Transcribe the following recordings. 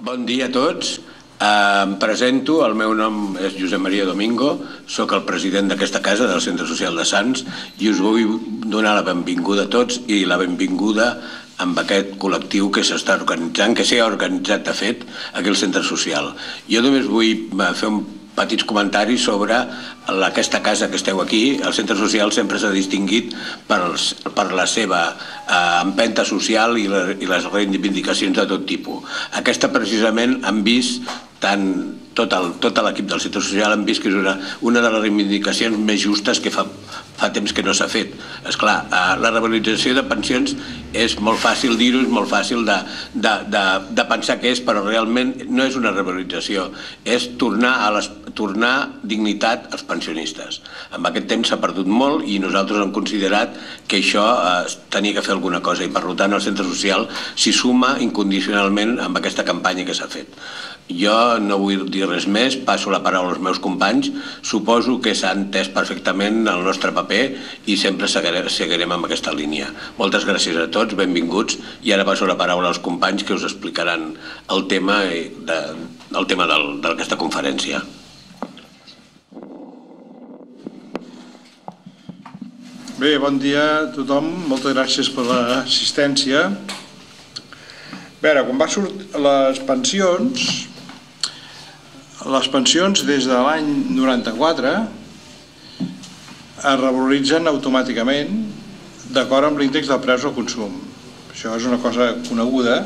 Bon dia a tots. Em presento, el meu nom és Josep Maria Domingo, soc el president d'aquesta casa, del Centre Social de Sants, i us vull donar la benvinguda a tots i la benvinguda amb aquest col·lectiu que s'està organitzant, que s'ha organitzat de fet aquí al Centre Social. Jo només vull fer un petits comentaris sobre aquesta casa que esteu aquí. El Centre Social sempre s'ha distingut per la seva empenta social i les reivindicacions de tot tipus. Aquesta precisament hem vist tot l'equip del Centre Social hem vist que és una de les reivindicacions més justes que fa temps que no s'ha fet. Esclar, la revalorització de pensions és molt fàcil dir-ho, és molt fàcil de pensar que és, però realment no és una revalorització, és tornar dignitat als pensionistes. En aquest temps s'ha perdut molt i nosaltres hem considerat que això tenia que fer alguna cosa i per tant el Centre Social s'hi suma incondicionalment amb aquesta campanya que s'ha fet. Jo no vull dir res més, passo la paraula als meus companys, suposo que s'ha entès perfectament el nostre paper i sempre seguirem amb aquesta línia. Moltes gràcies a tots, benvinguts, i ara passo la paraula als companys que us explicaran el tema d'aquesta conferència. Bé, bon dia a tothom, moltes gràcies per l'assistència. A veure, quan va sortir les pensions des de l'any 94 es revaloritzen automàticament d'acord amb l'índex del preus al consum. Això és una cosa coneguda,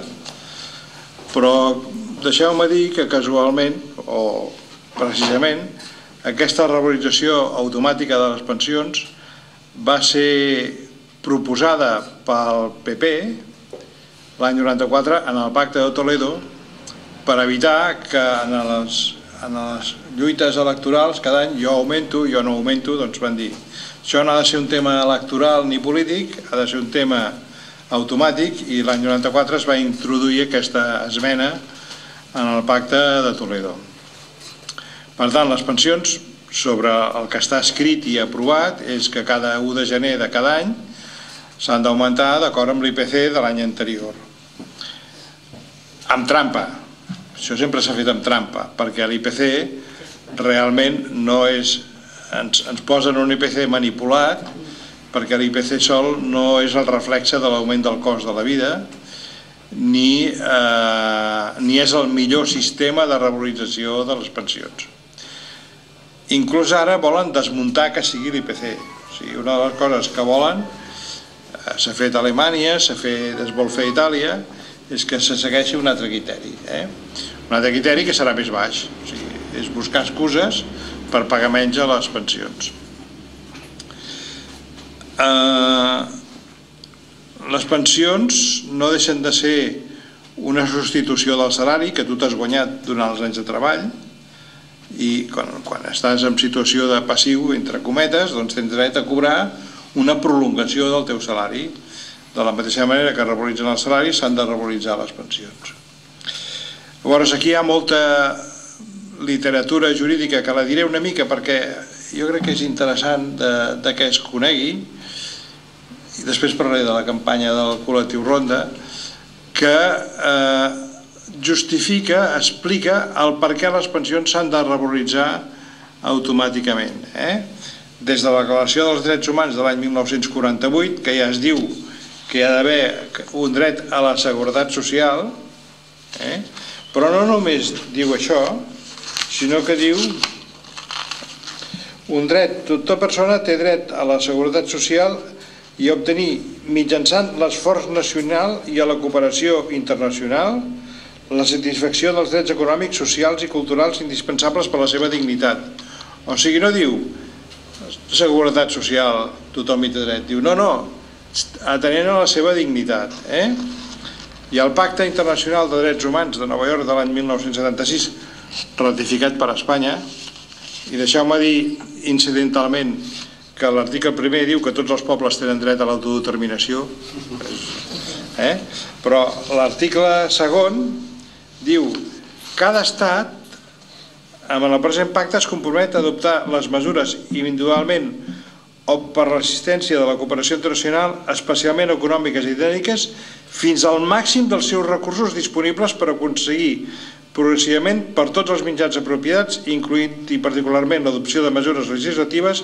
però deixeu-me dir que casualment, o precisament, aquesta revalorització automàtica de les pensions va ser proposada pel PP l'any 94 en el Pacte de Toledo per evitar que en les lluites electorals cada any jo augmento, jo no augmento, doncs van dir això no ha de ser un tema electoral ni polític, ha de ser un tema automàtic, i l'any 94 es va introduir aquesta esmena en el Pacte de Toledo. Per tant, les pensions, sobre el que està escrit i aprovat, és que cada 1 de gener de cada any s'han d'augmentar d'acord amb l'IPC de l'any anterior. Amb trampa. Això sempre s'ha fet amb trampa, perquè l'IPC realment no és... Ens posen un IPC manipulat, perquè l'IPC sol no és el reflexe de l'augment del cost de la vida, ni és el millor sistema de revalorització de les pensions. Inclús ara volen desmuntar que sigui l'IPC. Una de les coses que volen, s'ha fet a Alemanya, es vol fer a Itàlia, és que se segueixi un altre criteri. Un altre criteri que serà més baix. És buscar excuses per pagar menys a les pensions. Les pensions no deixen de ser una substitució del salari que tu t'has guanyat durant els anys de treball, i quan estàs en situació de passiu, entre cometes, doncs tens dret a cobrar una prolongació del teu salari. De la mateixa manera que revaloritzen els salaris, s'han de revaloritzar les pensions. Llavors, aquí hi ha molta literatura jurídica, que la diré una mica perquè jo crec que és interessant que es conegui, i després parlaré de la campanya del col·lectiu Ronda, que justifica, explica el per què les pensions s'han de revaloritzar automàticament. Des de la Declaració dels Drets Humans de l'any 1948, que ja es diu que hi ha d'haver un dret a la seguretat social, però no només diu això, sinó que diu un dret, tota persona té dret a la seguretat social i a obtenir mitjançant l'esforç nacional i a la cooperació internacional la satisfacció dels drets econòmics, socials i culturals indispensables per a la seva dignitat. O sigui, no diu seguretat social, tothom hi té dret, diu no, atenent a la seva dignitat. I el Pacte Internacional de Drets Humans de Nova York de l'any 1976, ratificat per Espanya, i deixeu-me dir incidentalment que l'article primer diu que tots els pobles tenen dret a l'autodeterminació, però l'article segon diu cada estat amb el present pacte es compromet a adoptar les mesures individualment o per l'assistència de la cooperació internacional, especialment econòmiques i tècniques, fins al màxim dels seus recursos disponibles per aconseguir progressivament per tots els mitjans apropiats, incloent i particularment l'adopció de mesures legislatives,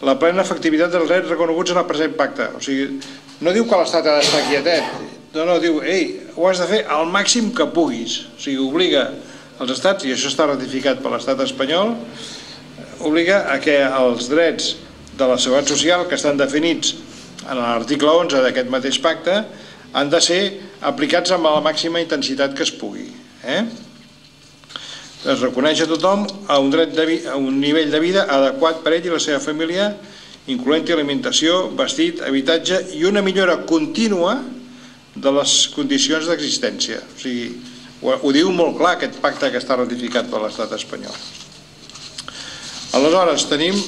la plena efectivitat dels drets reconeguts en el present pacte. O sigui, no diu que l'Estat ha d'estar quietet, no, diu, ho has de fer al màxim que puguis. O sigui, obliga els estats, i això està ratificat per l'estat espanyol, obliga a que els drets de la seguretat social que estan definits en l'article 11 d'aquest mateix pacte han de ser aplicats amb la màxima intensitat que es pugui. Es reconeix a tothom a un nivell de vida adequat per ell i la seva família, incloent-hi alimentació, vestit, habitatge i una millora contínua de les condicions d'existència. O sigui, ho diu molt clar aquest pacte que està ratificat per l'estat espanyol. Aleshores, tenim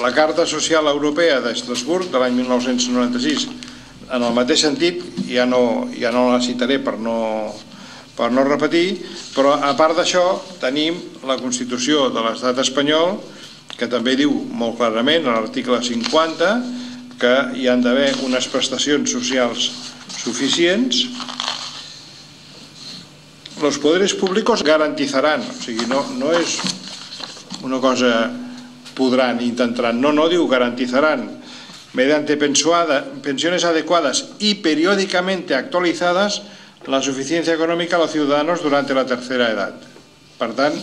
la Carta Social Europea d'Estrasburg de l'any 1996. En el mateix sentit, ja no la citaré per no repetir, però a part d'això tenim la Constitució de l'estat espanyol, que també diu molt clarament a l'article 50 que hi han d'haver unes prestacions socials suficients. Los poderes públicos garantizarán, o sigui, no és una cosa podran, intentaran, no, diu garantizarán mediante pensiones adecuadas y periódicamente actualizadas la suficiencia econòmica a los ciudadanos durante la tercera edad. Per tant,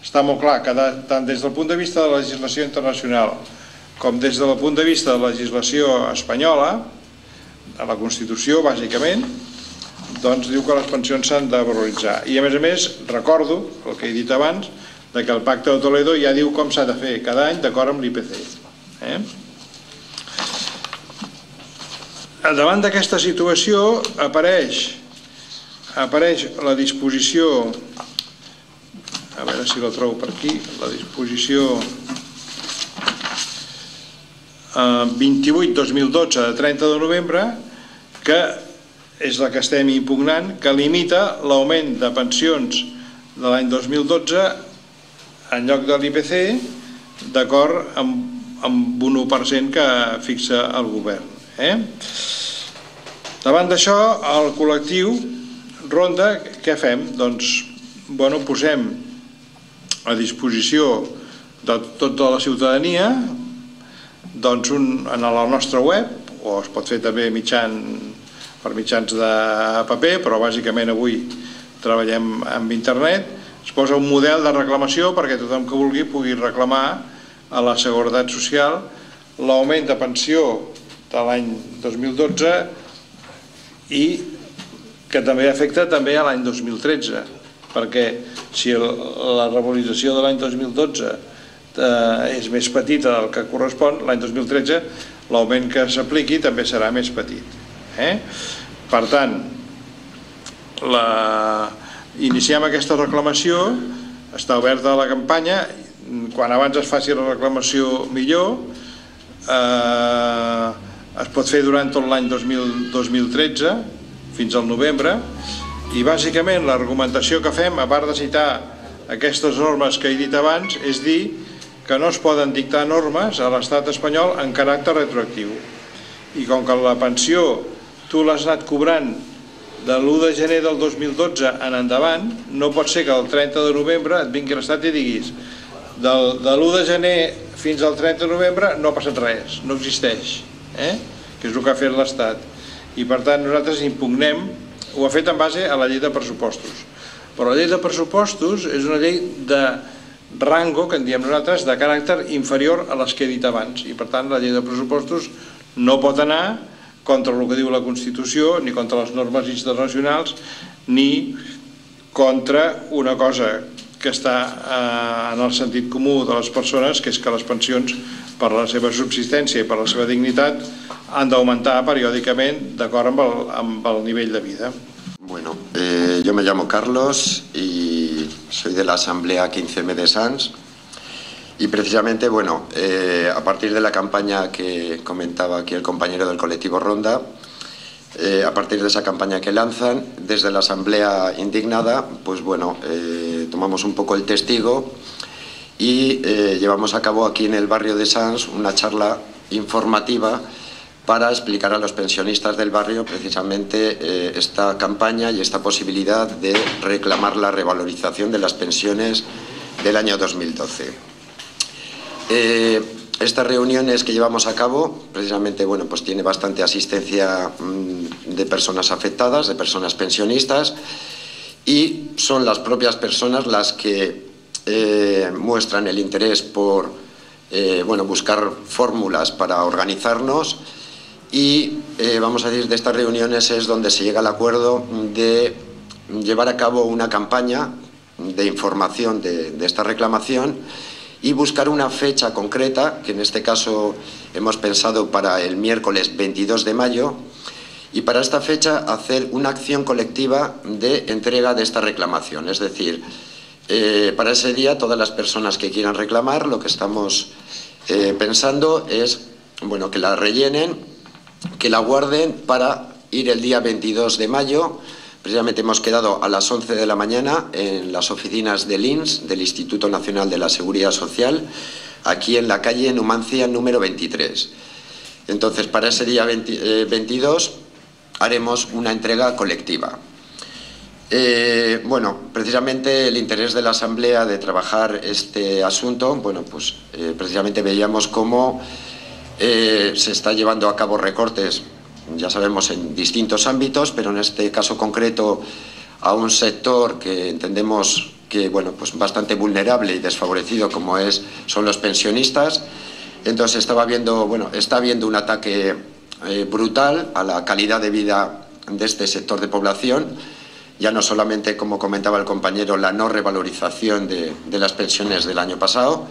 està molt clar que tant des del punt de vista de la legislació internacional com des del punt de vista de la legislació espanyola, a la Constitució, bàsicament, doncs diu que les pensions s'han de valoritzar. I a més, recordo el que he dit abans, que el Pacte de Toledo ja diu com s'ha de fer cada any d'acord amb l'IPC. Davant d'aquesta situació apareix la disposició, a veure si la trobo per aquí, la disposició 28/2012 de 30 de novembre, que és la que estem impugnant, que limita l'augment de pensions de l'any 2012 en lloc de l'IPC d'acord amb un 1% que fixa el govern. Davant d'això, el col·lectiu Ronda, què fem? Doncs, posem a disposició de tota la ciutadania en la nostra web, o es pot fer també per mitjans de paper, però bàsicament avui treballem amb internet. Es posa un model de reclamació perquè tothom que vulgui pugui reclamar a la Seguretat Social l'augment de pensió de l'any 2012 i que també afecta també a l'any 2013, perquè si la revalorització de l'any 2012 és més petita del que correspon, l'any 2013 l'augment que s'apliqui també serà més petit. Per tant, iniciem aquesta reclamació, està oberta la campanya, quan abans es faci la reclamació millor, es pot fer durant tot l'any 2013 fins al novembre, i bàsicament l'argumentació que fem, a part de citar aquestes normes que he dit abans, és dir que no es poden dictar normes a l'estat espanyol en caràcter retroactiu, i com que la pensió tu l'has anat cobrant de l'1 de gener del 2012 en endavant, no pot ser que el 30 de novembre et vingui l'estat i diguis de l'1 de gener fins al 30 de novembre no ha passat res, no existeix, que és el que ha fet l'estat. I per tant nosaltres impugnem, ho ha fet en base a la llei de pressupostos, però la llei de pressupostos és una llei de rango, que en diem nosaltres, de caràcter inferior a les que he dit abans, i per tant la llei de pressupostos no pot anar contra el que diu la Constitució, ni contra les normes internacionals, ni contra una cosa que està en el sentit comú de les persones, que és que les pensions, per la seva subsistència i per la seva dignitat, han d'augmentar periòdicament d'acord amb el nivell de vida. Bueno, yo me llamo Carlos y soy de la Asamblea 15M de Sants. Y precisamente, bueno, a partir de la campaña que comentaba aquí el compañero del colectivo Ronda, a partir de esa campaña que lanzan, desde la Asamblea Indignada, pues bueno, tomamos un poco el testigo y llevamos a cabo aquí en el barrio de Sants una charla informativa para explicar a los pensionistas del barrio precisamente esta campaña y esta posibilidad de reclamar la revalorización de las pensiones del año 2012. Estas reuniones que llevamos a cabo, precisamente, bueno, pues tiene bastante asistencia de personas afectadas, de personas pensionistas, y son las propias personas las que muestran el interés por bueno, buscar fórmulas para organizarnos, y vamos a decir, de estas reuniones es donde se llega al acuerdo de llevar a cabo una campaña de información de esta reclamación y buscar una fecha concreta, que en este caso hemos pensado para el miércoles 22 de mayo, y para esta fecha hacer una acción colectiva de entrega de esta reclamación. Es decir, para ese día todas las personas que quieran reclamar, lo que estamos pensando es, bueno, que la rellenen, que la guarden para ir el día 22 de mayo. Precisamente hemos quedado a las 11 de la mañana en las oficinas del INS, del Instituto Nacional de la Seguridad Social, aquí en la calle Numancia número 23. Entonces, para ese día 22 haremos una entrega colectiva. Bueno, precisamente el interés de la Asamblea de trabajar este asunto, bueno, pues precisamente veíamos cómo se está llevando a cabo recortes, ya sabemos, en distintos ámbitos, pero en este caso concreto a un sector que entendemos que, bueno, pues bastante vulnerable y desfavorecido, como son los pensionistas. Entonces está habiendo un ataque brutal a la calidad de vida de este sector de población, ya no solamente, como comentaba el compañero, la no revalorización de las pensiones del año pasado,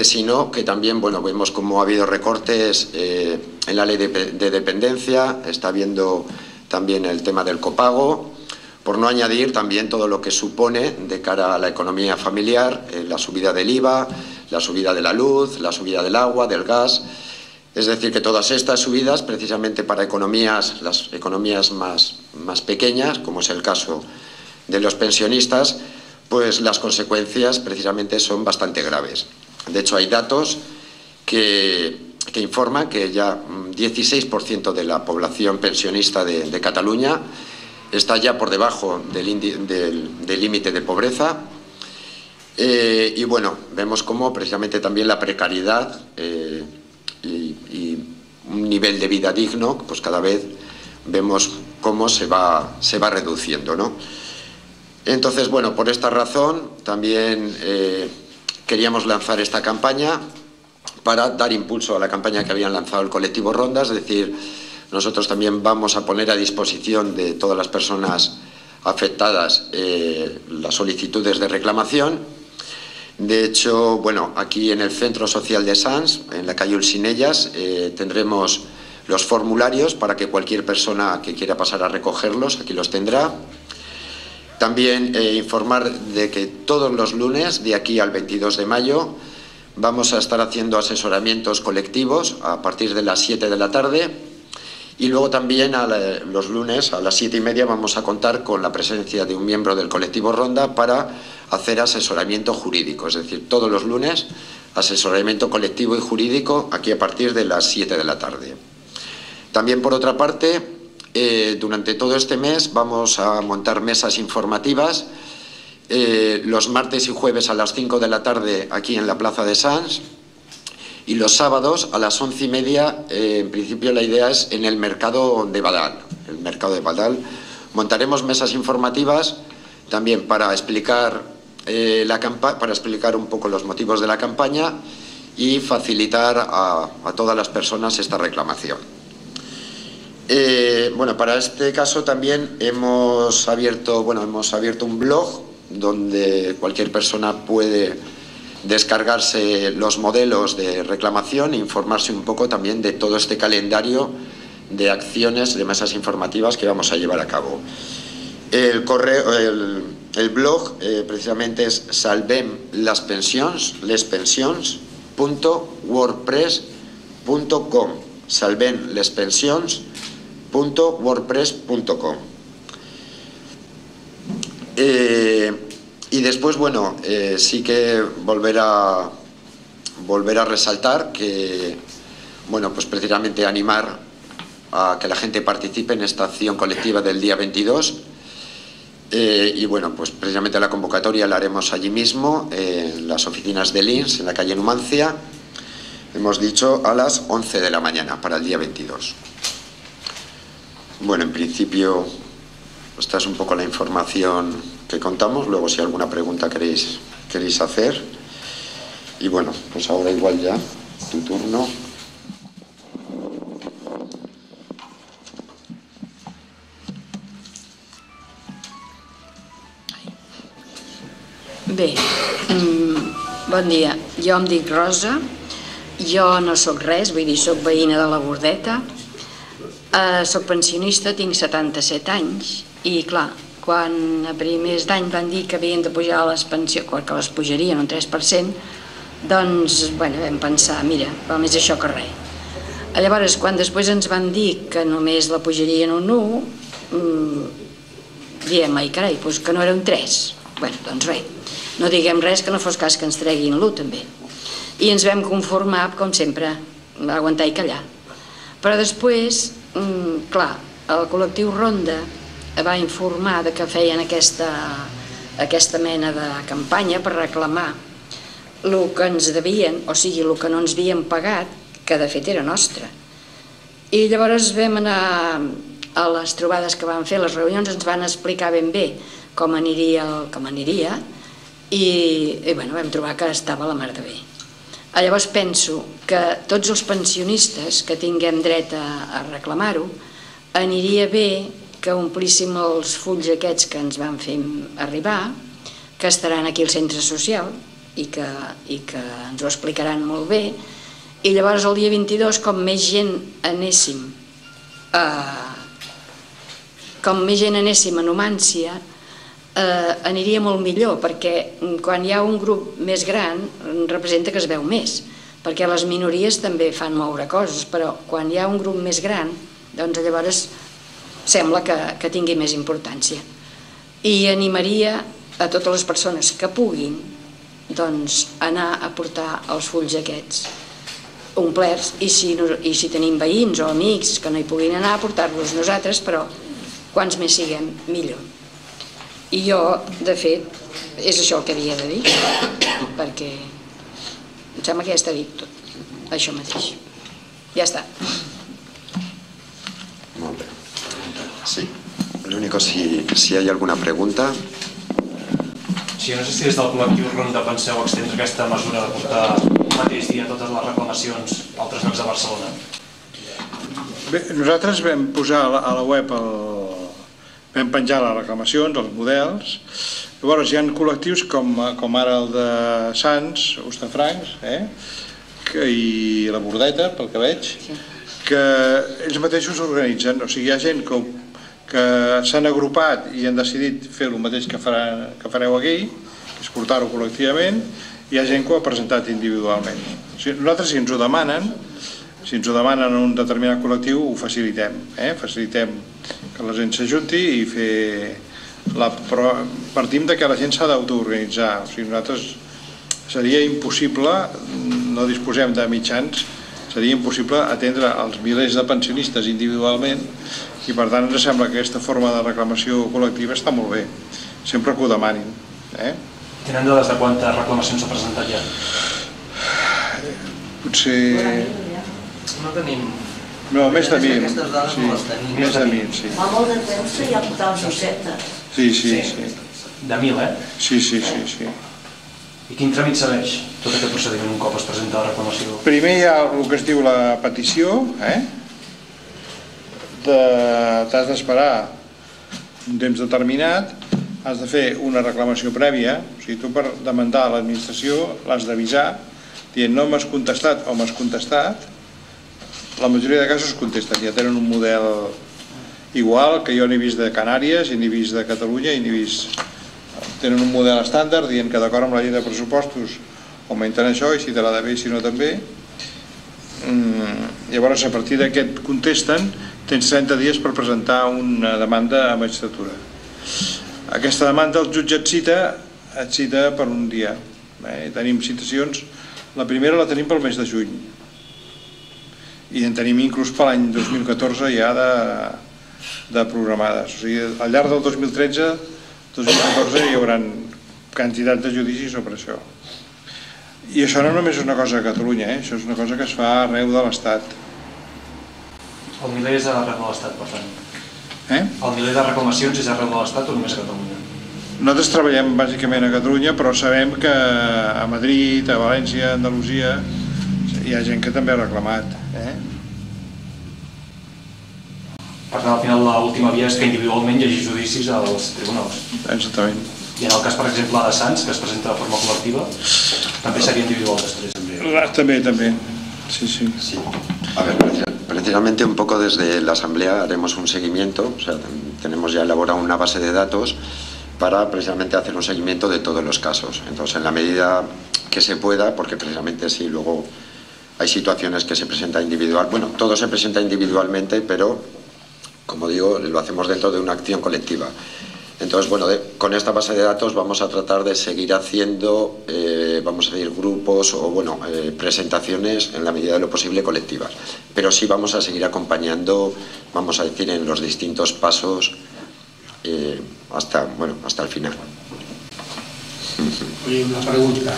sino que también, bueno, vemos cómo ha habido recortes en la ley de dependencia, está habiendo también el tema del copago, por no añadir también todo lo que supone de cara a la economía familiar, la subida del IVA, la subida de la luz, la subida del agua, del gas. Es decir, que todas estas subidas, precisamente para las economías más pequeñas, como es el caso de los pensionistas, pues las consecuencias precisamente son bastante graves. De hecho, hay datos que informan que ya 16% de la población pensionista de Cataluña está ya por debajo del límite de pobreza. Y bueno, vemos cómo precisamente también la precariedad y un nivel de vida digno, pues cada vez vemos cómo se va reduciendo, ¿no? Entonces, bueno, por esta razón también queríamos lanzar esta campaña para dar impulso a la campaña que habían lanzado el colectivo Ronda. Es decir, nosotros también vamos a poner a disposición de todas las personas afectadas las solicitudes de reclamación. De hecho, bueno, aquí en el Centro Social de Sants, en la calle Ulsinellas, tendremos los formularios para que cualquier persona que quiera pasar a recogerlos, aquí los tendrá. También informar de que todos los lunes, de aquí al 22 de mayo, vamos a estar haciendo asesoramientos colectivos a partir de las 7 de la tarde. Y luego también los lunes a las 7:30 vamos a contar con la presencia de un miembro del colectivo Ronda para hacer asesoramiento jurídico. Es decir, todos los lunes asesoramiento colectivo y jurídico aquí a partir de las 7 de la tarde. También, por otra parte, durante todo este mes vamos a montar mesas informativas los martes y jueves a las 5 de la tarde aquí en la Plaza de Sants. Y los sábados a las 11:30, en principio la idea es en el mercado de Badal. El mercado de Badal. Montaremos mesas informativas también para explicar un poco los motivos de la campaña y facilitar a todas las personas esta reclamación. Bueno, para este caso también hemos abierto un blog donde cualquier persona puede descargarse los modelos de reclamación e informarse un poco también de todo este calendario de acciones, de mesas informativas que vamos a llevar a cabo. El blog precisamente es salvenlespensions.wordpress.com, salvenlespensions.wordpress.com. Y después, bueno, sí que volver a resaltar que bueno, pues precisamente animar a que la gente participe en esta acción colectiva del día 22. Y bueno, pues precisamente la convocatoria la haremos allí mismo, en las oficinas de Linx, en la calle Numancia. Hemos dicho a las 11 de la mañana para el día 22. Bueno, en principio esta es un poco la información que contamos. Luego si alguna pregunta queréis hacer. Y bueno, pues ahora igual ya, tu turno. Bé, bon dia. Jo em dic Rosa, jo no sóc res, vull dir, sóc veïna de la Bordeta, sóc pensionista, tinc 77 anys i clar, quan a primers d'any van dir que havien de pujar les pensions, que les pujarien un 3%, doncs, bueno, vam pensar, mira, val més això que res. Llavors, quan després ens van dir que només la pujarien un 1, diem, ai carai, doncs que no era un 3. Bueno, doncs res. No diguem res que no fos cas que ens treguin l'1 també. I ens vam conformar, com sempre, a aguantar i callar. Però després, clar, el col·lectiu Ronda va informar que feien aquesta mena de campanya per reclamar el que ens devien, o sigui, el que no ens havien pagat, que de fet era nostre. I llavors vam anar a les trobades que van fer, les reunions ens van explicar ben bé com aniria i bueno, vam trobar que estava la mar de bé. Llavors penso que tots els pensionistes que tinguem dret a reclamar-ho, aniria bé que omplíssim els fulls aquests que ens van fer arribar, que estaran aquí al centre social i que ens ho explicaran molt bé, i llavors el dia 22, com més gent anéssim a Numància, aniria molt millor, perquè quan hi ha un grup més gran representa que es veu més, perquè les minories també fan moure coses, però quan hi ha un grup més gran, doncs llavors sembla que tingui més importància. I animaria a totes les persones que puguin anar a portar els fulls aquests omplerts, i si tenim veïns o amics que no hi puguin anar, a portar-los nosaltres, però quants més siguem, millor. I jo, de fet, és això el que havia de dir, perquè em sembla que ja està dit tot, això mateix. Ja està. Molt bé. Sí. L'únic, si hi ha alguna pregunta. Sí, no sé si des del col·lectiu Ronda penseu extendre aquesta mesura de portar el mateix dia totes les reclamacions a altres llocs de Barcelona. Bé, nosaltres vam posar a la web vam penjar les reclamacions, els models. Llavors hi ha col·lectius com ara el de Sants, Hostafrancs, i la Bordeta, pel que veig, que ells mateixos organitzen. O sigui, hi ha gent que s'han agrupat i han decidit fer el mateix que fareu aquí, que és portar-ho col·lectivament, i hi ha gent que ho ha presentat individualment. Nosaltres, si ens ho demanen a un determinat col·lectiu, ho facilitem. Facilitem que la gent s'ajunti i però partim que la gent s'ha d'autoorganitzar. O sigui, nosaltres seria impossible, no disposem de mitjans, seria impossible atendre els milers de pensionistes individualment, i per tant ens sembla que aquesta forma de reclamació col·lectiva està molt bé, sempre que ho demanin. Tenen dades de quantes reclamacions s'ha presentat ja? Potser... No tenim... No, més de 1.000. Aquestes dades no les tenim. Més de 1.000, sí. Fa molt de temps que hi ha portals d'ocetes. Sí. De 1.000, Sí. I quin tràmit segueix tot aquest procediment un cop es presenta la reclamació? Primer hi ha el que es diu la petició, t'has d'esperar un temps determinat, has de fer una reclamació prèvia, o sigui, tu per demandar a l'administració l'has d'avisar, dient no m'has contestat o m'has contestat. La majoria de casos contesten, ja tenen un model igual que jo n'he vist de Canàries i n'he vist de Catalunya i n'he vist... Tenen un model estàndard dient que d'acord amb la llei de pressupostos augmenten això i si te l'ha de bé i si no també. Llavors a partir d'aquest contesten, tens 30 dies per presentar una demanda a magistratura. Aquesta demanda el jutge et cita per un dia. Tenim citacions, la primera la tenim pel mes de juny i en tenim inclús per l'any 2014 ja de programades. O sigui, al llarg del 2013-2014 hi haurà quantitat de judicis sobre això. I això no només és una cosa a Catalunya, això és una cosa que es fa arreu de l'Estat. El miler és arreu de l'Estat, per tant. El miler de reclamacions és arreu de l'Estat o només a Catalunya? Nosaltres treballem bàsicament a Catalunya, però sabem que a Madrid, a València, a Andalusia, hi ha gent que també ha reclamat. Per tant, al final l'última via és que individualment hi hagi judicis als tribunals. Exactament. I en el cas, per exemple, de Sants, que es presenta de forma col·lectiva, també sería individual després. També. Sí. A ver, precisamente un poco desde la Asamblea haremos un seguimiento, o sea, tenemos ya elaborado una base de datos para precisamente hacer un seguimiento de todos los casos. Entonces, en la medida que se pueda, porque precisamente sí, luego hay situaciones que se presenta individual, bueno, todo se presenta individualmente, pero, como digo, lo hacemos dentro de una acción colectiva. Entonces, bueno, con esta base de datos vamos a tratar de seguir haciendo, vamos a decir, grupos o, bueno, presentaciones en la medida de lo posible colectivas. Pero sí vamos a seguir acompañando, vamos a decir, en los distintos pasos hasta el final. Oye, una pregunta.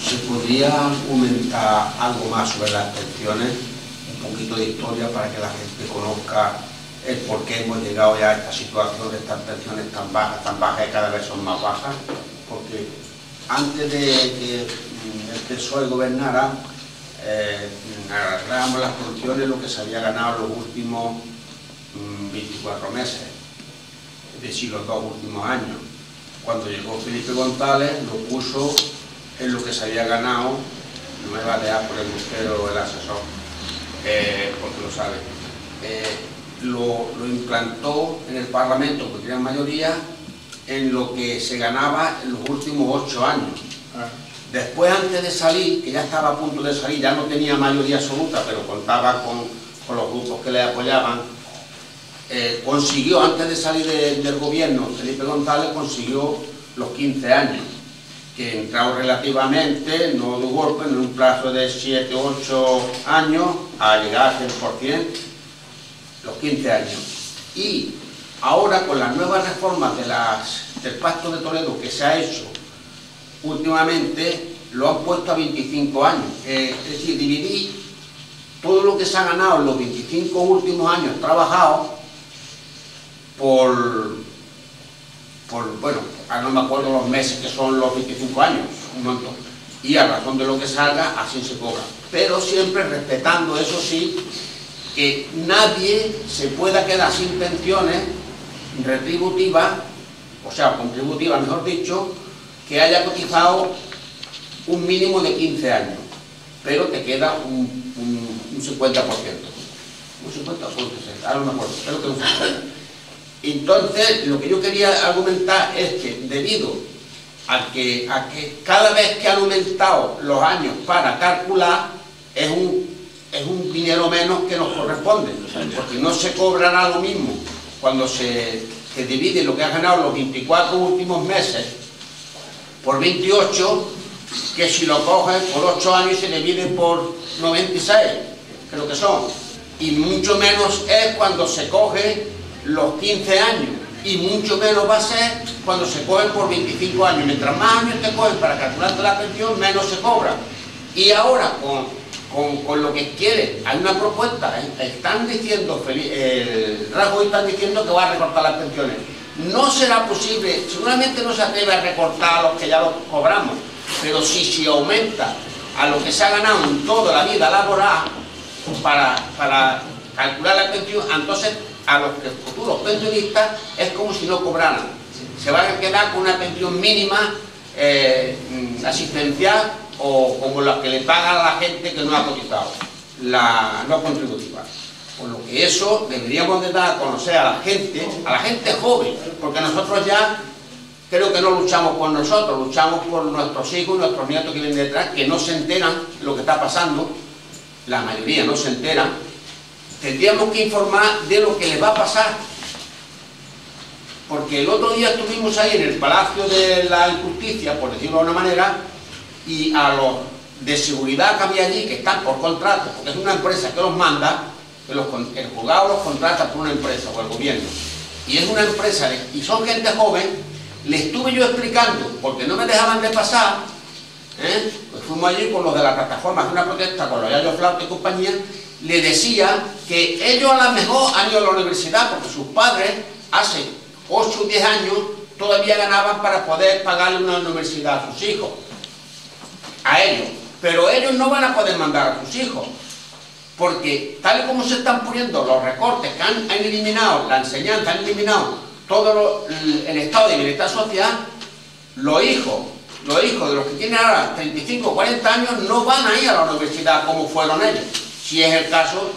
¿Se podría comentar algo más sobre las pensiones? Un poquito de historia para que la gente conozca el por qué hemos llegado ya a esta situación de estas pensiones tan bajas y cada vez son más bajas. Porque antes de que el PSOE gobernara, arreglábamos las pensiones lo que se había ganado en los últimos 24 meses. Es decir, los 2 últimos años. Cuando llegó Felipe González lo puso en lo que se había ganado, no me va a dejar por el busquero el asesor, porque lo sabe, lo implantó en el Parlamento, porque tenía mayoría, en lo que se ganaba en los últimos 8 años. Después, antes de salir, que ya estaba a punto de salir, ya no tenía mayoría absoluta, pero contaba con los grupos que le apoyaban, consiguió, antes de salir del gobierno, Felipe González consiguió los 15 años, que entrado relativamente, no de golpe, en un plazo de 7 o 8 años, a llegar al 100%, los 15 años. Y ahora, con las nuevas reformas del Pacto de Toledo que se ha hecho últimamente, lo han puesto a 25 años. Es decir, dividir todo lo que se ha ganado en los 25 últimos años trabajados bueno, no me acuerdo los meses que son los 25 años, un montón, y a razón de lo que salga, así se cobra, pero siempre respetando, eso sí, que nadie se pueda quedar sin pensiones retributivas, o sea, contributivas, mejor dicho, que haya cotizado un mínimo de 15 años, pero te queda un 50%, un 50%, ahora no me acuerdo, pero que un 50%. Entonces, lo que yo quería argumentar es que debido a que cada vez que han aumentado los años para calcular, es un dinero menos que nos corresponde, porque no se cobrará lo mismo cuando se divide lo que ha ganado los 24 últimos meses por 28, que si lo coges por 8 años y se divide por 96, creo que son, y mucho menos es cuando se coge los 15 años, y mucho menos va a ser cuando se cogen por 25 años. Mientras más años te cogen para calcularte la pensión, menos se cobra. Y ahora, con lo que quiere, hay una propuesta, están diciendo, Rajoy está diciendo que va a recortar las pensiones. No será posible, seguramente no se atreve a recortar a los que ya los cobramos, pero si aumenta a lo que se ha ganado en toda la vida laboral para calcular la pensión, entonces a los futuros pensionistas es como si no cobraran. Se van a quedar con una pensión mínima asistencial o como la que le pagan a la gente que no ha cotizado, la no contributiva. Por lo que eso deberíamos de dar a conocer a la gente joven, porque nosotros ya creo que no luchamos por nosotros, luchamos por nuestros hijos y nuestros nietos que vienen detrás, que no se enteran de lo que está pasando, la mayoría no se enteran. Tendríamos que informar de lo que les va a pasar, porque el otro día estuvimos ahí en el Palacio de la Justicia, por decirlo de una manera, y a los de seguridad que había allí, que están por contrato, porque es una empresa que los manda, que el juzgado los contrata por una empresa o el gobierno, y es una empresa, y son gente joven, le estuve yo explicando, porque no me dejaban de pasar, pues fuimos allí con los de la plataforma, de una protesta con los Yayo Flauta y compañía, le decía que ellos a lo mejor han ido a la universidad porque sus padres hace 8 o 10 años todavía ganaban para poder pagarle una universidad a sus hijos, a ellos, pero ellos no van a poder mandar a sus hijos, porque tal y como se están poniendo los recortes que han eliminado la enseñanza, han eliminado todo el estado de bienestar social, los hijos de los que tienen ahora 35 o 40 años no van a ir a la universidad como fueron ellos, si es el caso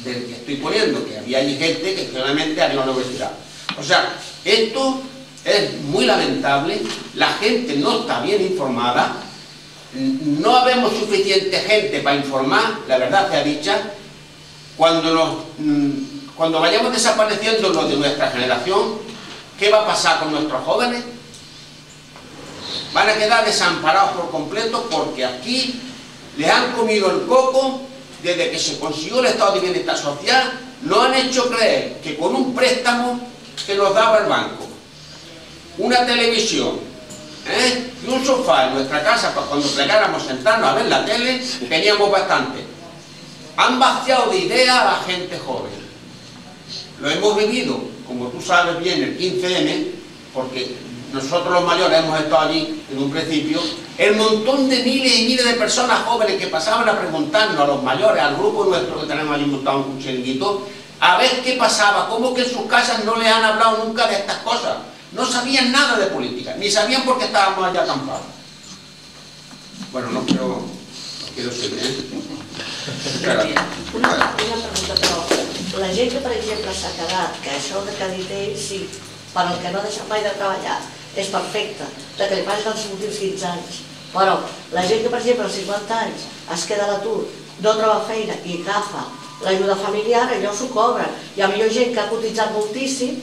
del que estoy poniendo, que había allí gente que realmente ha ido a la universidad. O sea, esto es muy lamentable, la gente no está bien informada, no habemos suficiente gente para informar, la verdad sea dicha. Cuando vayamos desapareciendo los de nuestra generación, ¿qué va a pasar con nuestros jóvenes? Van a quedar desamparados por completo, porque aquí les han comido el coco desde que se consiguió el estado de bienestar social. Nos han hecho creer que con un préstamo que nos daba el banco, una televisión y un sofá en nuestra casa para cuando plegáramos sentarnos a ver la tele, teníamos bastante. Han vaciado de idea a la gente joven. Lo hemos vivido, como tú sabes bien, el 15M, porque nosotros los mayores hemos estado allí en un principio, el montón de miles y miles de personas jóvenes que pasaban a preguntarnos a los mayores, al grupo nuestro que tenemos allí montado un chiringuito, a ver qué pasaba, cómo que en sus casas no les han hablado nunca de estas cosas. No sabían nada de política, ni sabían por qué estábamos allá acampados. Bueno, no quiero seguir, Una pregunta, però la gent que, per exemple, s'ha quedat, que això que ha dit ell, sí, per al que no deixa mai de treballar, és perfecte, que li paguen els últims 15 anys. Però la gent que, per exemple, als 50 anys es queda a l'atur, no troba feina i agafa l'ajuda familiar, allò s'ho cobren. Hi ha millor gent que ha cotitzat moltíssim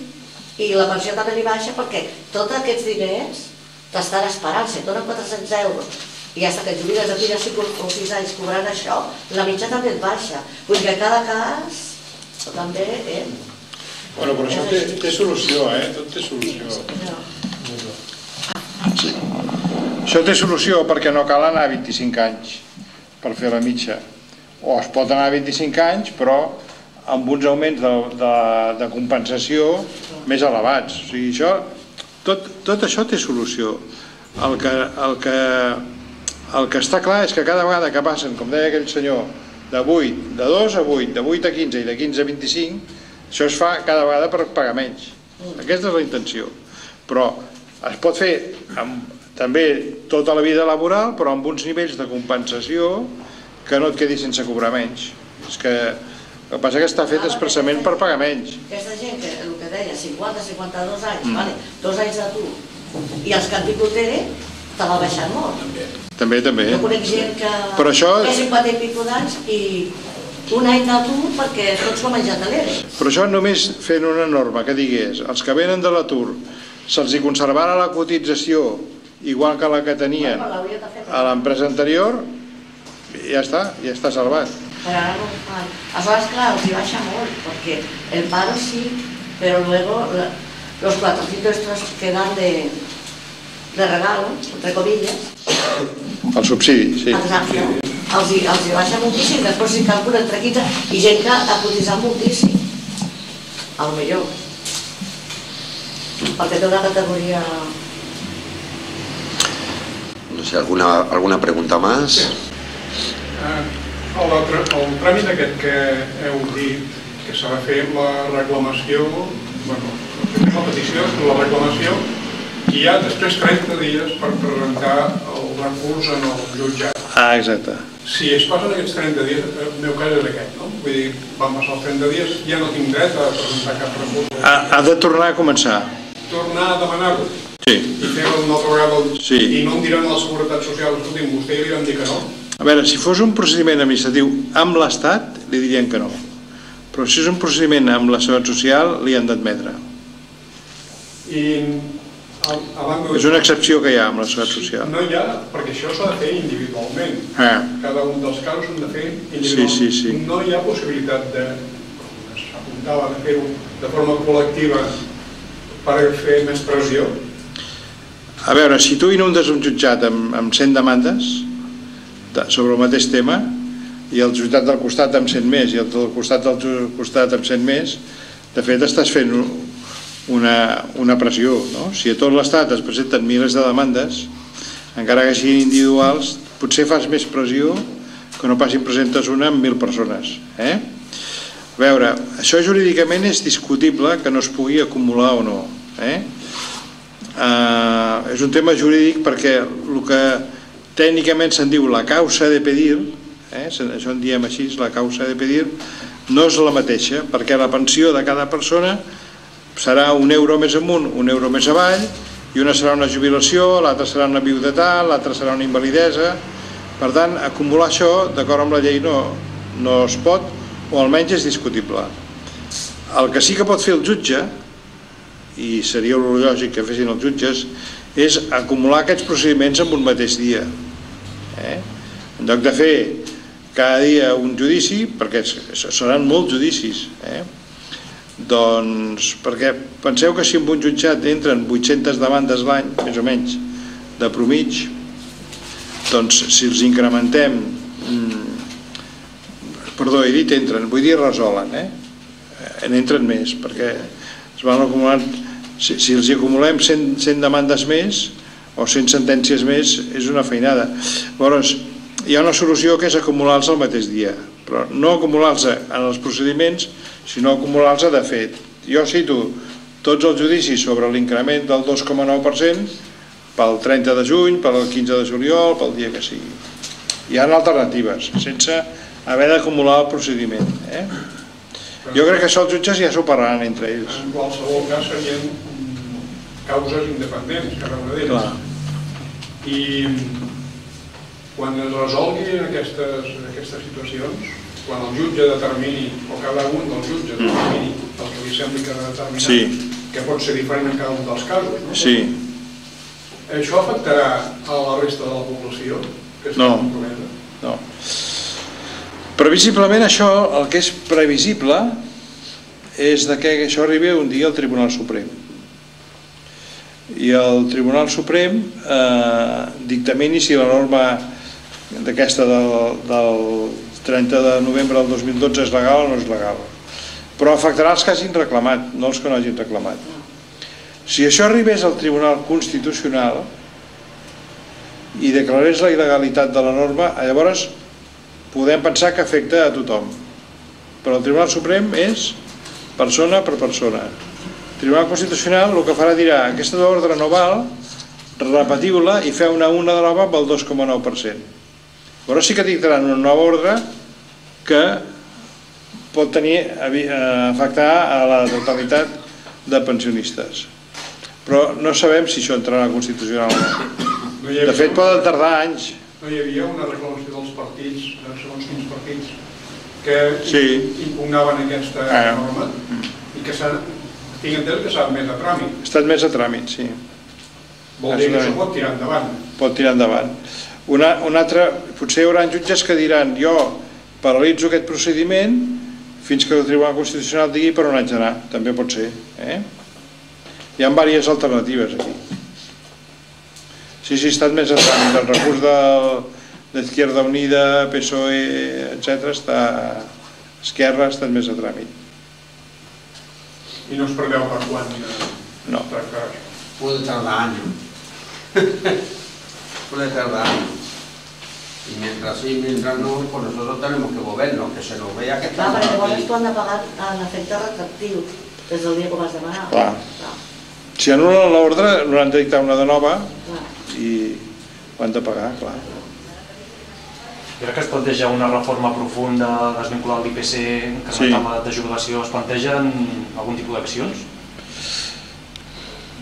i la pensió també li baixa, perquè tots aquests diners t'estan esperant, si et donen 400 euros i fins que et jubiles de tirar 5 o 6 anys cobrant això, la mitja també et baixa. Vull dir que cada cas també... Bueno, però això té solució, tot té solució. Això té solució perquè no cal anar a 25 anys per fer la mitja. O es pot anar a 25 anys, però amb uns augments de compensació més elevats. O sigui, tot això té solució. El que està clar és que cada vegada que passen, com deia aquell senyor, de 8, de 2 a 8, de 8 a 15 i de 15 a 25, això es fa cada vegada per pagar menys. Aquesta és la intenció. Però es pot fer també tota la vida laboral, però amb uns nivells de compensació que no et quedi sense cobrar menys. És que el que passa és que està fet expressament per pagar menys. Aquesta gent, que el que deia, 50-52 anys, 2 anys d'atur, i els que han tingut ERE, te l'ha baixat molt. També. Jo conec gent que té 50 i pico d'anys i un any d'atur perquè tots s'ho han menjat a l'ERE. Però això només fent una norma que digués els que venen de l'atur se'ls hi conservarà la cotització igual que la que tenien a l'empresa anterior, ja està salvat. Però ara no ho fan. Aleshores, clar, els hi baixa molt, perquè el paro sí, però luego los 400 estos que dan de regalo, entre comillas. El subsidi, sí. Exacte. Els hi baixa moltíssim, després s'hi calcula entre 15 i gent que ha cotitzat moltíssim. A lo millor. Perquè té una categoria... No sé, alguna pregunta más? El tràmit aquest que heu dit, que s'ha de fer la reclamació, bueno, la petició, la reclamació, i hi ha després 30 dies per presentar el recurs en el jutjat. Ah, exacte. Si es passen aquests 30 dies, el meu cas és aquest, no? Vull dir, van passar els 30 dies, ja no tinc dret a presentar cap recurs. Ha de tornar a començar. Tornar a demanar-ho? Sí. I fer-ho una altra vegada? Sí. I no em diran a la Seguretat Social, escolti'm, vostè ja li van dir que no? A veure, si fos un procediment administratiu amb l'Estat, li dirien que no. Però si és un procediment amb la Seguretat Social, li han d'admetre. I És una excepció que hi ha amb la seguretat social. No hi ha, perquè això s'ha de fer individualment. Cada un dels casos s'han de fer individualment. Sí. No hi ha possibilitat de, com s'apuntava, de fer-ho de forma col·lectiva per fer més pressió. A veure, si tu inundes un jutjat amb 100 demandes sobre el mateix tema i el jutjat del costat amb 100 més i el del costat amb 100 més, de fet estàs fent una pressió, no? Si a tot l'estat es presenten milers de demandes, encara que siguin individuals, potser fas més pressió que no pas si presentes una amb 1.000 persones. A veure, això jurídicament és discutible que no es pugui acumular o no. És un tema jurídic perquè el que tècnicament se'n diu la causa de pedir, això en diem així, la causa de pedir, no és la mateixa, perquè la pensió de cada persona serà €1 més amunt, €1 més avall, i una serà una jubilació, l'altra serà una viudetat, l'altra serà una invalidesa. Per tant, acumular això, d'acord amb la llei, no es pot, o almenys és discutible. El que sí que pot fer el jutge, i seria lògic que fessin els jutges, és acumular aquests procediments en un mateix dia. En lloc de fer cada dia un judici, perquè seran molts judicis, doncs, perquè penseu que si en un jutjat entren 800 demandes l'any, més o menys, de promig, doncs si els incrementem, perdó, he dit entren, vull dir resolen, n'entren més, perquè es van acumulant, si els acumulem 100 demandes més, o 100 sentències més, és una feinada. Llavors, hi ha una solució que és acumular-los al mateix dia, però no acumular-los en els procediments, sinó acumular-los de fet. Jo cito tots els judicis sobre l'increment del 2,9% pel 30 de juny, pel 15 de juliol, pel dia que sigui. Hi ha alternatives, sense haver d'acumular el procediment. Jo crec que això els jutges ja s'ho parlaran entre ells. En qualsevol cas serien causes independents, cada una d'elles. I quan es resolguin aquestes situacions, quan el jutge determini, o cada un dels jutges determini el que li sembli que ha de determinar, que pot ser diferent en cada un dels casos, no? Sí. Això afectarà a la resta de la població que està compromesa? No. Previsiblement això, el que és previsible, és que això arribi un dia al Tribunal Suprem. I el Tribunal Suprem dictamini si la norma d'aquesta del 30 de novembre del 2012 és legal o no és legal. Però afectarà els que hagin reclamat, no els que no hagin reclamat. Si això arribés al Tribunal Constitucional i declarés la il·legalitat de la norma, llavors podem pensar que afecta a tothom. Però el Tribunal Suprem és persona per persona. El Tribunal Constitucional el que farà dirà aquesta ordre no val, repetiu-la i feu una de nova amb el 2,9%. Però sí que dictaran una nova ordre que pot afectar a la totalitat de pensionistes. Però no sabem si això entrarà constitucional o no. De fet, poden tardar anys. No hi havia una reclamació dels partits, segons quins partits, que impugnaven aquesta norma i que tinc entès que s'ha admès a tràmit. Ha estat més a tràmit, sí. Vol dir que això pot tirar endavant. Pot tirar endavant. Potser hi haurà jutges que diran jo paralitzo aquest procediment fins que el Tribunal Constitucional digui per on haig d'anar, també pot ser. Hi ha diverses alternatives aquí. Sí, ha estat més a tràmit. El recurs d'Izquierda Unida, PSOE, etc. Esquerra ha estat més a tràmit. I no es preveu per quan? No. Puede tardar años. Puede tardar años. Y mientras sí, mientras no, pues nosotros tenemos que movernos, que se nos vea que estamos aquí. Llavors tu han de pagar l'efecte retractiu des del dia que vas demanar. Clar. Si anul·len l'ordre, no han de dictar una de nova i ho han de pagar, clar. I ara que es planteja una reforma profunda desvincular l'IPC, incrementar l'edat de jubilació, es plantegen algun tipus d'accions?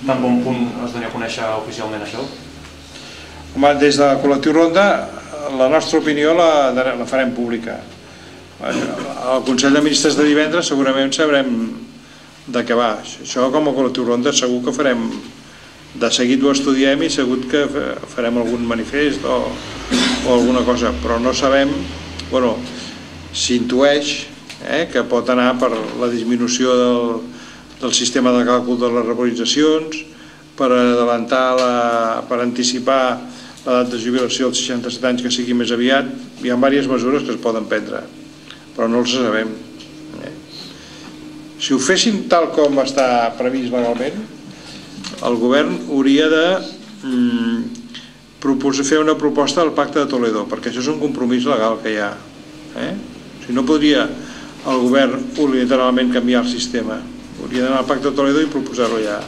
Tan bon punt es doni a conèixer oficialment això? Home, des del col·lectiu Ronda, la nostra opinió la farem pública. Al Consell de Ministres de divendres segurament sabrem de què va. Això com a col·lectiu Ronda segur que farem De seguit ho estudiem i segur que farem algun manifest o alguna cosa, però no sabem, bueno, s'intueix que pot anar per la disminució del sistema de càlcul de les revaloritzacions, per adelantar, per anticipar l'edat de jubilació als 67 anys que sigui més aviat. Hi ha diverses mesures que es poden prendre, però no els sabem. Si ho féssim tal com està previst legalment, el govern hauria de fer una proposta al Pacte de Toledo, perquè això és un compromís legal que hi ha. Si no podria el govern unilateralment canviar el sistema, hauria d'anar al Pacte de Toledo i proposar-ho allà.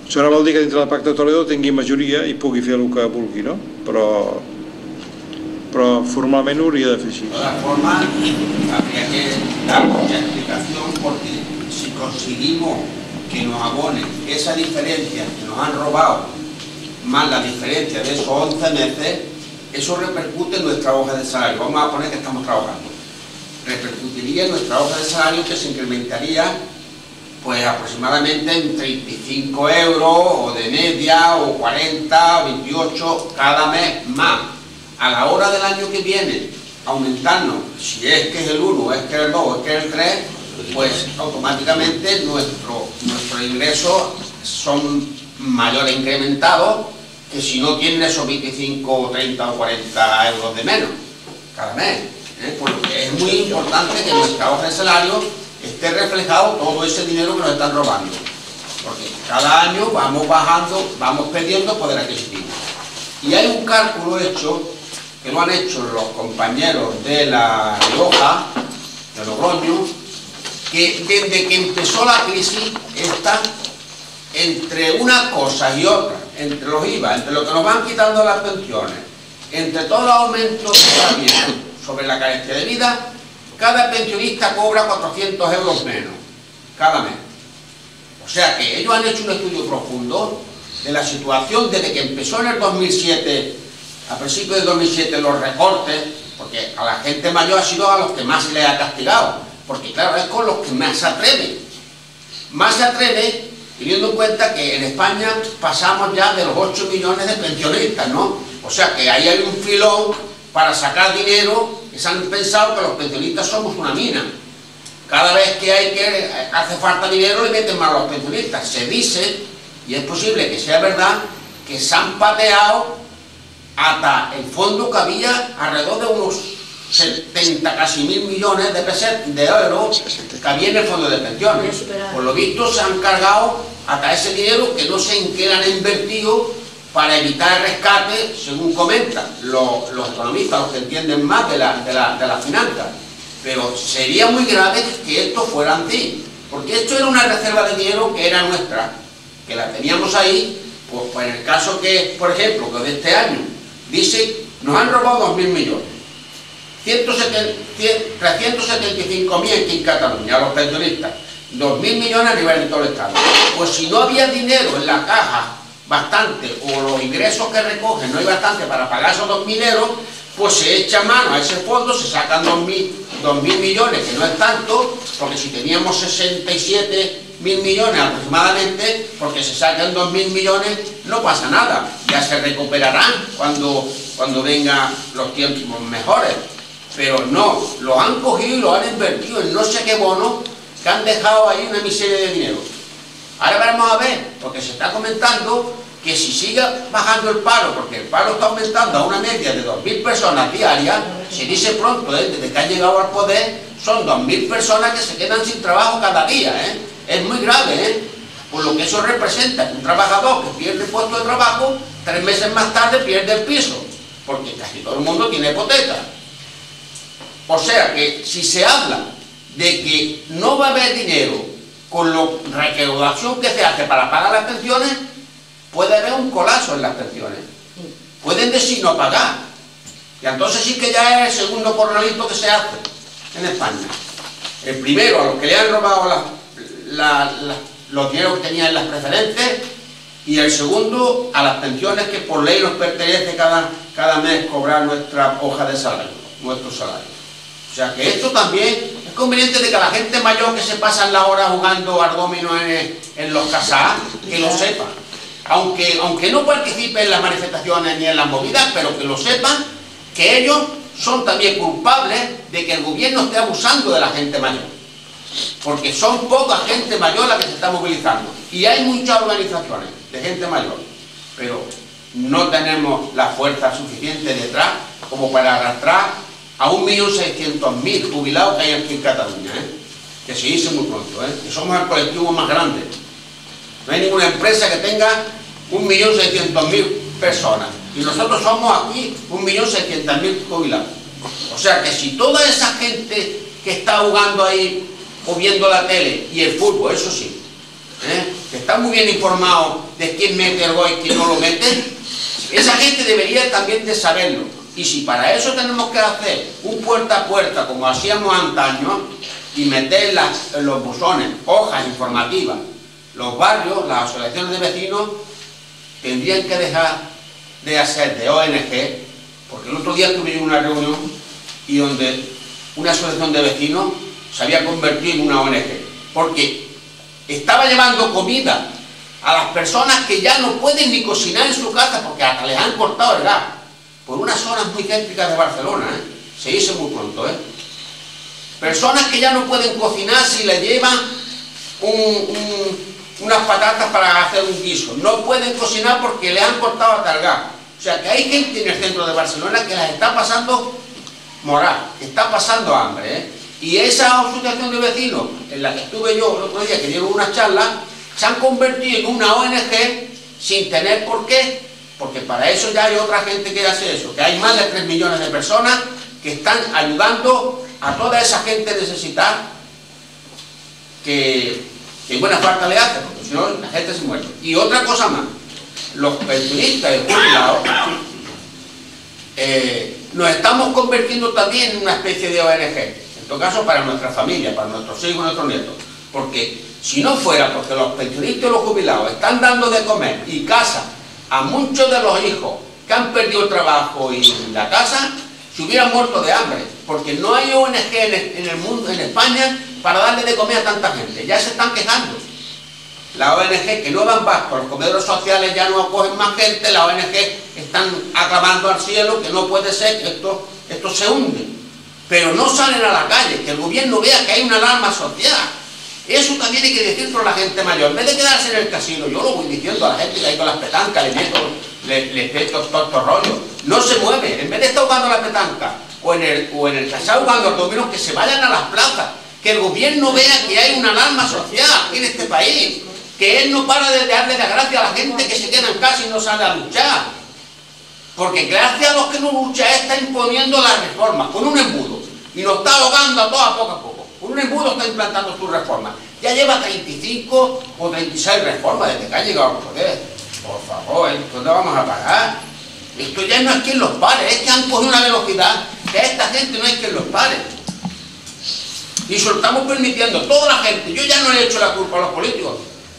Això no vol dir que dintre del Pacte de Toledo tingui majoria i pugui fer el que vulgui, no? Però formalment ho hauria de fer així. De todas formas, habría que dar mucha explicación, porque si conseguimos que nos abonen esa diferencia que nos han robado, más la diferencia de esos 11 meses, eso repercute en nuestra hoja de salario. Vamos a poner que estamos trabajando. Repercutiría en nuestra hoja de salario, que se incrementaría pues aproximadamente en 35 euros o de media, o 40 o 28 cada mes más. A la hora del año que viene, aumentarnos, si es que es el 1, es que es el 2, es que es el 3, pues automáticamente nuestros ingresos son mayores incrementados que si no tienen esos 25, 30 o 40 euros de menos cada mes. Porque es muy importante que en nuestra hoja de salario esté reflejado todo ese dinero que nos están robando, porque cada año vamos bajando, vamos perdiendo poder adquisitivo. Y hay un cálculo hecho, que lo han hecho los compañeros de La Rioja, de Logroño, que desde que empezó la crisis está entre una cosa y otra, entre los IVA, entre lo que nos van quitando las pensiones, entre todos los aumentos que está habiendo sobre la carencia de vida, cada pensionista cobra 400 euros menos cada mes. O sea que ellos han hecho un estudio profundo de la situación desde que empezó en el 2007, a principios de 2007, los recortes, porque a la gente mayor ha sido a los que más se les ha castigado, porque claro, es con los que más se atreve. Más se atreve teniendo en cuenta que en España pasamos ya de los 8 millones de pensionistas, ¿no? O sea que ahí hay un filón para sacar dinero, que se han pensado que los pensionistas somos una mina. Cada vez que hace falta dinero le meten mano a los pensionistas. Se dice, y es posible que sea verdad, que se han pateado hasta el fondo que había alrededor de unos 70, casi 1.000 millones de euros que había en el fondo de pensiones. Por lo visto se han cargado hasta ese dinero, que no sé en qué lo han invertido para evitar el rescate, según comentan los economistas, los que entienden más de la finanzas. Pero sería muy grave que esto fuera así, porque esto era una reserva de dinero que era nuestra, que la teníamos ahí, pues en el caso que, por ejemplo, que de este año, dice, nos han robado 2.000 millones, 375.000 aquí en Cataluña, a los pensionistas, 2.000 millones a nivel de todo el Estado. Pues si no había dinero en la caja bastante, o los ingresos que recogen no hay bastante para pagar esos 2.000 euros, pues se echa mano a ese fondo, se sacan 2.000 millones, que no es tanto, porque si teníamos 67.000 millones aproximadamente, porque se sacan 2.000 millones, no pasa nada, ya se recuperarán cuando vengan los tiempos mejores. Pero no, los han cogido y los han invertido en no sé qué bono, que han dejado ahí una miseria de dinero. Ahora vamos a ver, porque se está comentando que si sigue bajando el paro, porque el paro está aumentando a una media de 2.000 personas diarias, se dice pronto, desde que han llegado al poder, son 2.000 personas que se quedan sin trabajo cada día, Es muy grave, por lo que eso representa que un trabajador que pierde el puesto de trabajo, 3 meses más tarde pierde el piso, porque casi todo el mundo tiene hipoteca. O sea que si se habla de que no va a haber dinero con la recaudación que se hace para pagar las pensiones, puede haber un colapso en las pensiones. Pueden decir no pagar. Y entonces sí que ya es el segundo corralito que se hace en España. El primero, a los que le han robado los dineros que tenían en las preferentes, y el segundo, a las pensiones que por ley nos pertenece cada mes cobrar nuestra hoja de salario, nuestro salario. O sea que esto también es conveniente de que la gente mayor que se pasa la hora jugando al dominó en los casas, que lo sepa. aunque no participen en las manifestaciones ni en las movidas, pero que lo sepan, que ellos son también culpables de que el gobierno esté abusando de la gente mayor. Porque son poca gente mayor la que se está movilizando. Y hay muchas organizaciones de gente mayor, pero no tenemos la fuerza suficiente detrás como para arrastrar a 1.600.000 jubilados que hay aquí en Cataluña, que se dice muy pronto, que somos el colectivo más grande. No hay ninguna empresa que tenga 1.600.000 personas y nosotros somos aquí 1.600.000 jubilados. O sea que si toda esa gente que está jugando ahí o viendo la tele y el fútbol, eso sí, que está muy bien informado de quién mete el gol y quién no lo mete, esa gente debería también de saberlo. Y si para eso tenemos que hacer un puerta a puerta como hacíamos antaño y meter en los buzones hojas informativas, los barrios, las asociaciones de vecinos tendrían que dejar de hacer de ONG, porque el otro día estuve en una reunión y donde una asociación de vecinos se había convertido en una ONG, porque estaba llevando comida a las personas que ya no pueden ni cocinar en su casa porque hasta les han cortado el gas, por unas zonas muy céntricas de Barcelona, se dice muy pronto, personas que ya no pueden cocinar si les llevan unas patatas para hacer un guiso, no pueden cocinar porque les han cortado hasta el gas. O sea que hay gente en el centro de Barcelona que las está pasando moral, que está pasando hambre, y esa asociación de vecinos en la que estuve yo el otro día, que dieron una charla, se han convertido en una ONG sin tener por qué, porque para eso ya hay otra gente que hace eso, que hay más de 3 millones de personas que están ayudando a toda esa gente necesitada que buena falta le hace, porque si no la gente se muere. Y otra cosa más, los pensionistas y jubilados nos estamos convirtiendo también en una especie de ONG, en todo caso para nuestra familia, para nuestros hijos y nuestros nietos, porque si no fuera porque los pensionistas y los jubilados están dando de comer y casa a muchos de los hijos que han perdido el trabajo y la casa, se hubieran muerto de hambre, porque no hay ONG en el mundo, en España, para darle de comer a tanta gente. Ya se están quejando. La ONG que no dan basto, los comedores sociales ya no acogen más gente, la ONG están aclamando al cielo que no puede ser, que esto se hunde. Pero no salen a la calle, que el gobierno vea que hay una alarma social. Eso también hay que decirlo a la gente mayor. En vez de quedarse en el casino, yo lo voy diciendo a la gente que hay con las petancas, les meto todo estos rollos. No se mueve. En vez de estar jugando a la petanca o en el casado jugando a dominos, que se vayan a las plazas. Que el gobierno vea que hay una alarma social aquí en este país. Que él no para de darle la gracia a la gente que se queda en casa y no sale a luchar. Porque gracias a los que no luchan está imponiendo las reformas con un embudo. Y nos está ahogando a todos a poco a poco. Con un embudo está implantando sus reformas. Ya lleva 35 o 36 reformas desde que ha llegado al poder. Por favor, ¿dónde vamos a pagar? Esto ya no es quien los pare, es que han cogido una velocidad que a esta gente no es quien los pare. Y se lo estamos permitiendo, toda la gente. Yo ya no le he hecho la culpa a los políticos.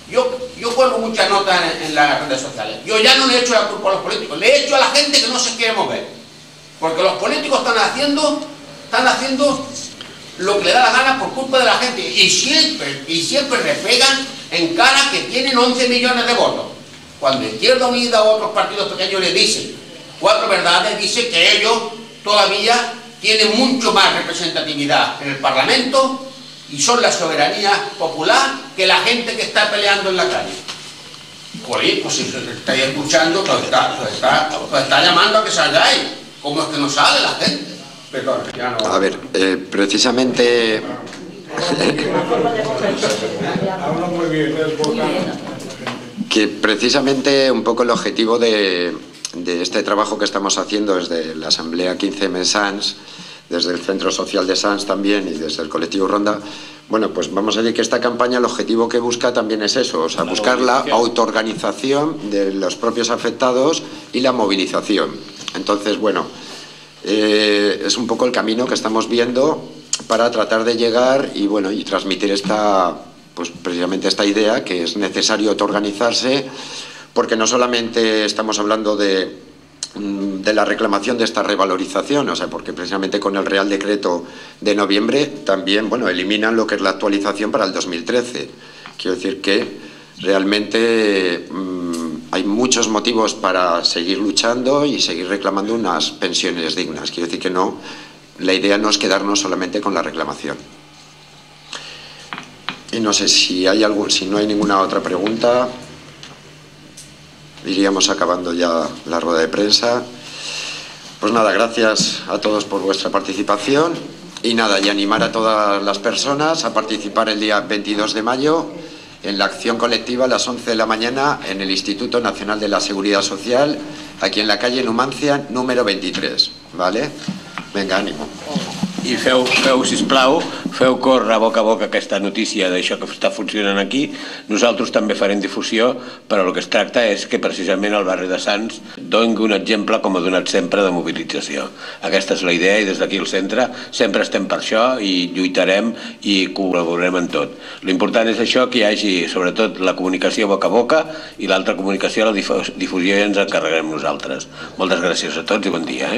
Yo cuelgo muchas notas en las redes sociales. Yo ya no le he hecho la culpa a los políticos, le he hecho a la gente que no se quiere mover. Porque los políticos están haciendo lo que le da la gana por culpa de la gente. Y siempre repegan en cara que tienen 11 millones de votos. Cuando Izquierda Unida o otros partidos pequeños les dicen 4 verdades, dice que ellos todavía tienen mucho más representatividad en el Parlamento y son la soberanía popular que la gente que está peleando en la calle. Pues si estáis escuchando, pues está llamando a que salgáis. ¿Cómo es que no sale la gente? Perdón, ya no... A ver, precisamente... que precisamente un poco el objetivo de este trabajo que estamos haciendo desde la Asamblea 15M Sants, desde el Centro Social de Sants también y desde el colectivo Ronda, bueno, pues vamos a decir que esta campaña el objetivo que busca también es eso, o sea, buscar la autoorganización de los propios afectados y la movilización. Entonces, bueno, es un poco el camino que estamos viendo para tratar de llegar y, bueno, y transmitir pues precisamente esta idea que es necesario autoorganizarse, porque no solamente estamos hablando de la reclamación de esta revalorización, o sea, porque precisamente con el Real Decreto de noviembre también, bueno, eliminan lo que es la actualización para el 2013. Quiero decir que realmente hay muchos motivos para seguir luchando y seguir reclamando unas pensiones dignas. Quiero decir que no, la idea no es quedarnos solamente con la reclamación. Y no sé si no hay ninguna otra pregunta, iríamos acabando ya la rueda de prensa. Pues nada, gracias a todos por vuestra participación y nada, y animar a todas las personas a participar el día 22 de mayo en la acción colectiva a las 11 de la mañana en el Instituto Nacional de la Seguridad Social, aquí en la calle Numancia, número 23, ¿vale? Venga, ánimo. I feu, sisplau, feu córrer boca a boca aquesta notícia d'això que està funcionant aquí. Nosaltres també farem difusió, però el que es tracta és que precisament el barri de Sants doni un exemple, com ha donat sempre, de mobilització. Aquesta és la idea i des d'aquí al centre sempre estem per això i lluitarem i col·laborarem en tot. L'important és això, que hi hagi sobretot la comunicació boca a boca i l'altra comunicació, la difusió, ja ens encarregarem nosaltres. Moltes gràcies a tots i bon dia.